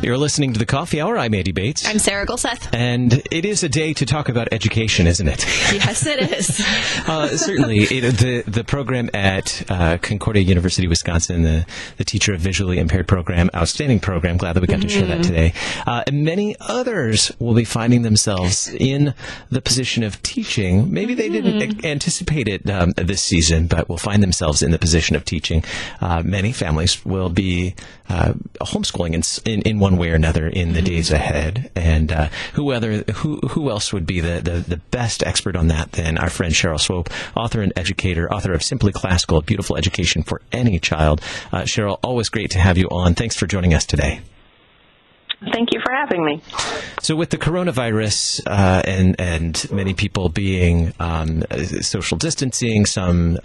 You're listening to The Coffee Hour. I'm Andy Bates. I'm Sarah Gulseth. And it is a day to talk about education, isn't it? Yes, it is. Certainly. The program at Concordia University, Wisconsin, the Teacher of Visually Impaired program, outstanding program. Glad that we got to share that today. And many others will be finding themselves in the position of teaching. Maybe they didn't anticipate it this season, but will find themselves in the position of teaching. Many families will be homeschooling in one way or another in the days ahead. And who else would be the best expert on that than our friend Cheryl Swope, author and educator, author of Simply Classical, A Beautiful Education for Any Child. Cheryl, always great to have you on. Thanks for joining us today. Thank you for having me. So with the coronavirus and many people being social distancing, some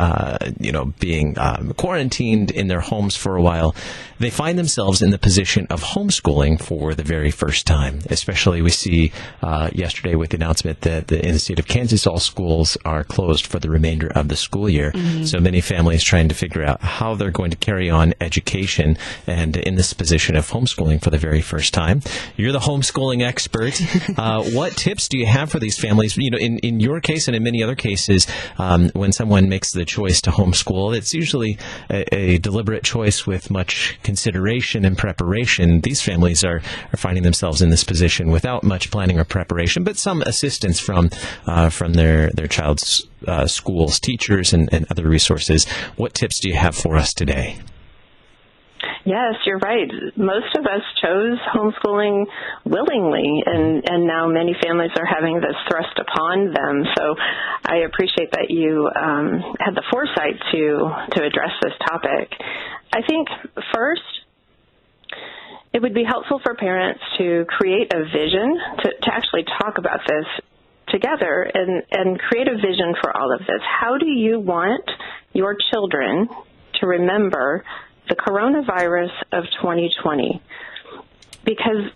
being quarantined in their homes for a while, they find themselves in the position of homeschooling for the very first time. Especially we see yesterday with the announcement that in the state of Kansas, all schools are closed for the remainder of the school year. So many families trying to figure out how they're going to carry on education and in this position of homeschooling for the very first time. You're the homeschooling expert. What tips do you have for these families? You know, in your case and in many other cases, when someone makes the choice to homeschool, it's usually a deliberate choice with much consideration and preparation. These families are finding themselves in this position without much planning or preparation, but some assistance from their child's schools, teachers, and other resources. What tips do you have for us today? Yes, you're right. Most of us chose homeschooling willingly, and now many families are having this thrust upon them. So I appreciate that you had the foresight to address this topic. I think first, it would be helpful for parents to create a vision, to actually talk about this together and create a vision for all of this. How do you want your children to remember the coronavirus of 2020, because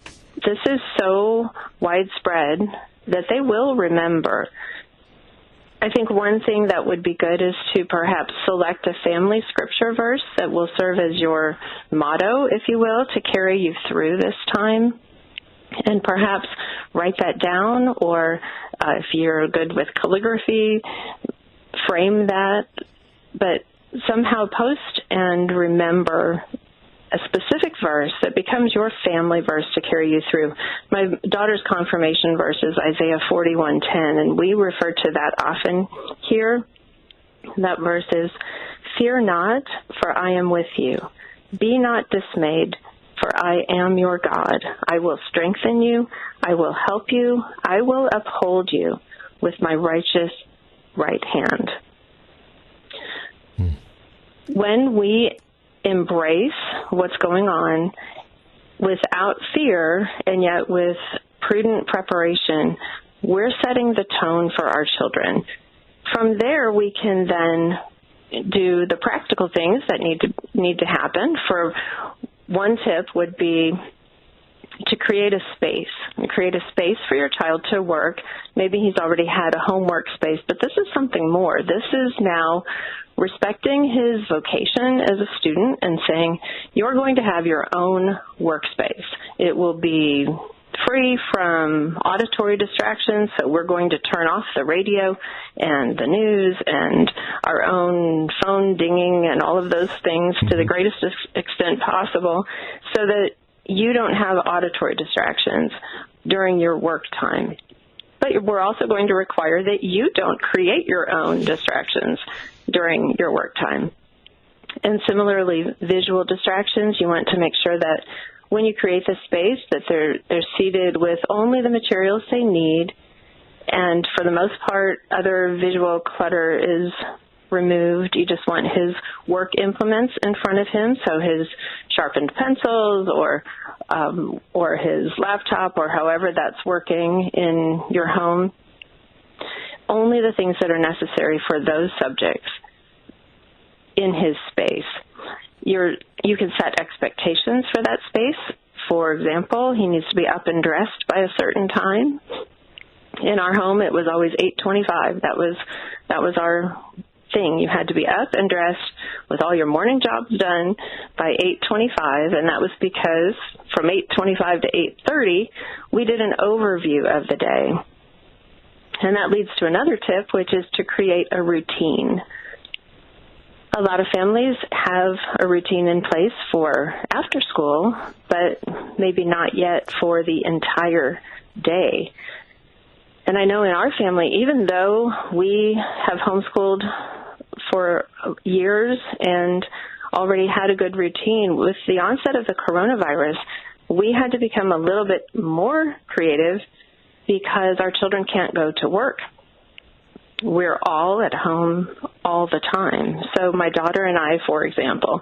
this is so widespread that they will remember. I think one thing that would be good is to perhaps select a family scripture verse that will serve as your motto, if you will, to carry you through this time. And perhaps write that down, or if you're good with calligraphy, frame that. But somehow post and remember a specific verse that becomes your family verse to carry you through. My daughter's confirmation verse is Isaiah 41:10, and we refer to that often here. That verse is, "Fear not, for I am with you. Be not dismayed, for I am your God. I will strengthen you. I will help you. I will uphold you with my righteous right hand." When we embrace what's going on without fear and yet with prudent preparation, we're setting the tone for our children. From there, we can then do the practical things that need to happen. For one tip would be to create a space for your child to work. Maybe he's already had a homework space, but this is something more. This is now respecting his vocation as a student and saying, you're going to have your own workspace. It will be free from auditory distractions, so we're going to turn off the radio and the news and our own phone dinging and all of those things to the greatest extent possible, so that you don't have auditory distractions during your work time. But we're also going to require that you don't create your own distractions during your work time. And similarly, visual distractions, you want to make sure that when you create the space that they're seated with only the materials they need, and for the most part, other visual clutter is removed. You just want his work implements in front of him, so his sharpened pencils or his laptop or however that's working in your home. Only the things that are necessary for those subjects in his space. You can set expectations for that space. For example, he needs to be up and dressed by a certain time. In our home, it was always 8:25. That was our thing. You had to be up and dressed with all your morning jobs done by 8:25, and that was because from 8:25 to 8:30, we did an overview of the day. And that leads to another tip, which is to create a routine. A lot of families have a routine in place for after school, but maybe not yet for the entire day. And I know in our family, even though we have homeschooled for years and already had a good routine, with the onset of the coronavirus, we had to become a little bit more creative because our children can't go to work. We're all at home all the time. So my daughter and I, for example,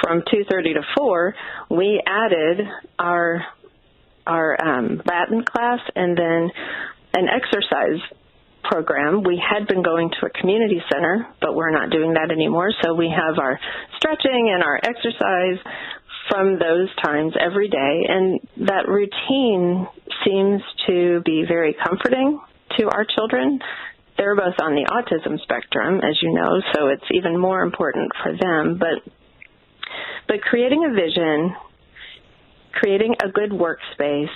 from 2:30 to 4, we added our Latin class and then an exercise program. We had been going to a community center, but we're not doing that anymore. So we have our stretching and our exercise from those times every day. And that routine seems to be very comforting to our children. They're both on the autism spectrum, as you know, so it's even more important for them. But creating a vision, creating a good workspace,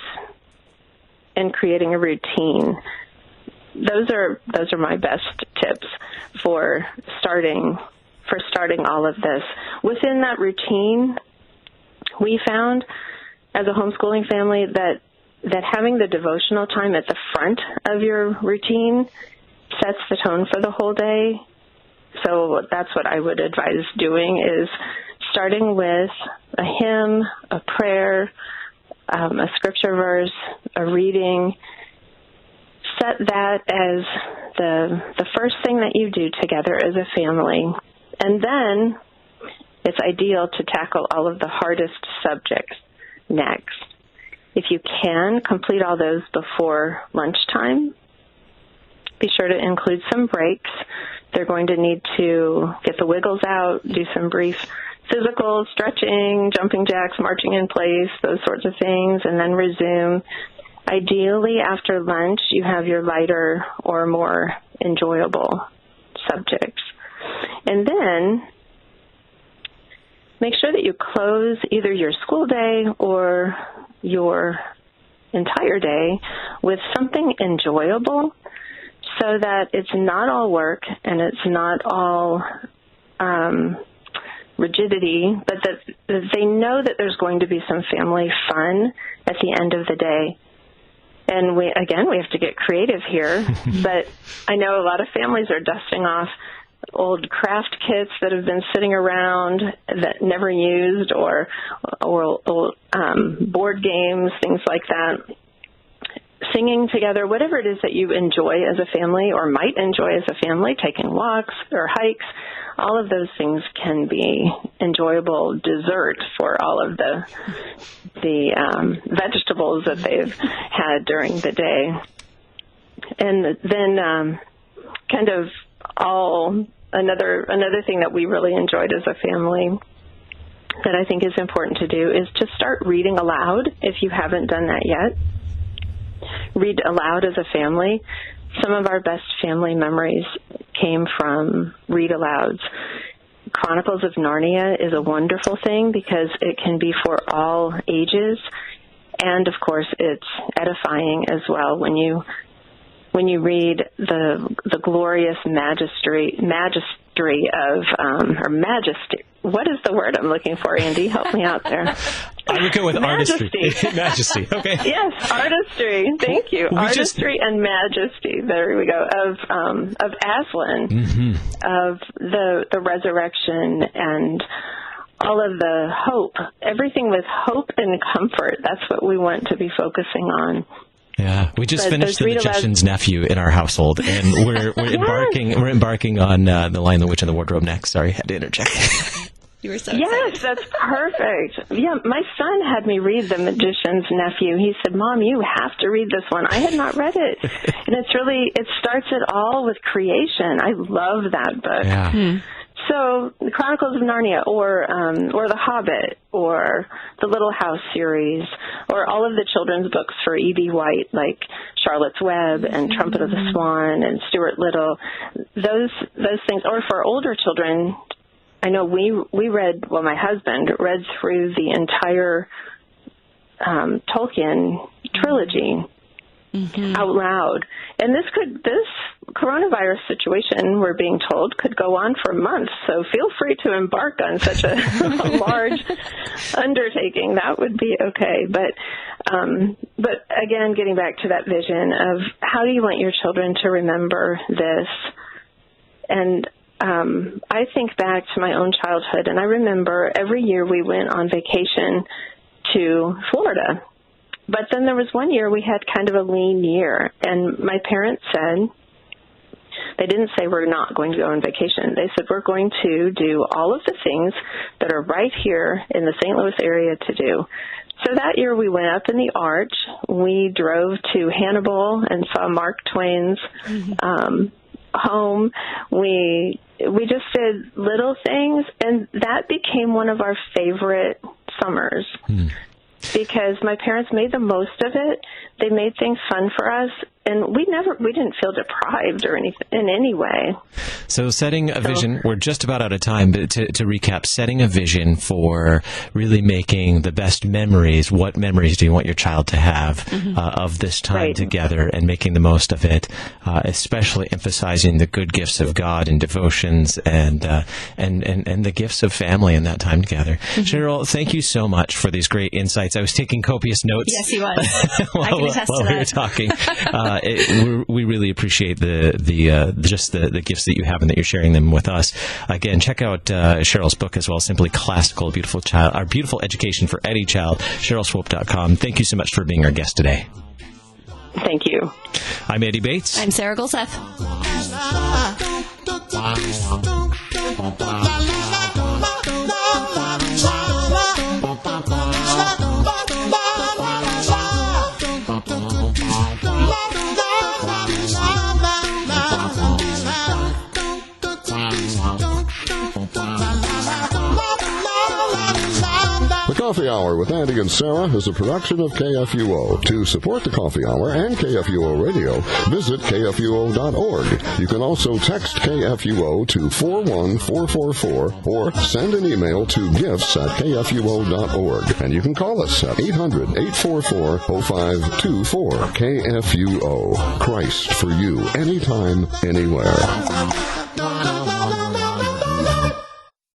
and creating a routine, those are my best tips for starting all of this. Within that routine, we found as a homeschooling family that having the devotional time at the front of your routine sets the tone for the whole day. So that's what I would advise doing, is starting with a hymn, a prayer, a scripture verse, a reading. Set that as the first thing that you do together as a family. And then it's ideal to tackle all of the hardest subjects next. If you can, complete all those before lunchtime. Be sure to include some breaks. They're going to need to get the wiggles out, do some brief physical stretching, jumping jacks, marching in place, those sorts of things, and then resume. Ideally, after lunch, you have your lighter or more enjoyable subjects. And then make sure that you close either your school day or your entire day with something enjoyable, so that it's not all work and it's not all rigidity, but that they know that there's going to be some family fun at the end of the day. And we have to get creative here, but I know a lot of families are dusting off old craft kits that have been sitting around that never used, or board games, things like that. Singing together, whatever it is that you enjoy as a family or might enjoy as a family, taking walks or hikes, all of those things can be enjoyable dessert for all of the vegetables that they've had during the day. And then kind of another thing that we really enjoyed as a family that I think is important to do is to start reading aloud if you haven't done that yet. Read aloud as a family. Some of our best family memories came from read-alouds. Chronicles of Narnia is a wonderful thing because it can be for all ages, and of course it's edifying as well when you read the glorious majesty of majesty. What is the word I'm looking for, Andy? Help me out there. I would go with majesty. Artistry. Majesty. Okay. Yes, artistry. Thank you. Artistry and majesty. There we go. Of Aslan, of the resurrection, and all of the hope. Everything with hope and comfort. That's what we want to be focusing on. Yeah, we just finished The Magician's Nephew in our household, and we're embarking on The Lion, the Witch, and the Wardrobe next. Sorry, I had to interject. You were so excited. Yes, that's perfect. Yeah, my son had me read The Magician's Nephew. He said, "Mom, you have to read this one." I had not read it. And it starts it all with creation. I love that book. Yeah. So the Chronicles of Narnia, or The Hobbit, or the Little House series, or all of the children's books for E.B. White, like Charlotte's Web and Trumpet of the Swan and Stuart Little, those things. Or for older children, I know we read, well, my husband read through the entire Tolkien trilogy out loud. And this coronavirus situation, we're being told, could go on for months. So feel free to embark on such a large undertaking. That would be okay. But again, getting back to that vision of how do you want your children to remember this? And I think back to my own childhood, and I remember every year we went on vacation to Florida. But then there was one year we had kind of a lean year, and my parents said, they didn't say we're not going to go on vacation. They said we're going to do all of the things that are right here in the St. Louis area to do. So that year we went up in the Arch. We drove to Hannibal and saw Mark Twain's home. We just did little things, and that became one of our favorite summers. Because my parents made the most of it. They made things fun for us, and we didn't feel deprived or anything in any way. So setting a vision, we're just about out of time, but to recap, setting a vision for really making the best memories. What memories do you want your child to have of this time together, and making the most of it, especially emphasizing the good gifts of God and devotions and the gifts of family in that time together. Cheryl, thank you so much for these great insights. I was taking copious notes. Yes, he was. I can attest to that. We were talking. We really appreciate the gifts that you have and that you're sharing them with us. Again, check out Cheryl's book as well, Simply Classical, Beautiful Child, Our Beautiful Education for Any Child, CherylSwope.com. Thank you so much for being our guest today. Thank you. I'm Eddie Bates. I'm Sarah Golseth. The Coffee Hour with Andy and Sarah is a production of KFUO. To support the Coffee Hour and KFUO Radio, visit KFUO.org. You can also text KFUO to 41444 or send an email to gifts@KFUO.org. And you can call us at 800-844-0524. KFUO. Christ for you, anytime, anywhere.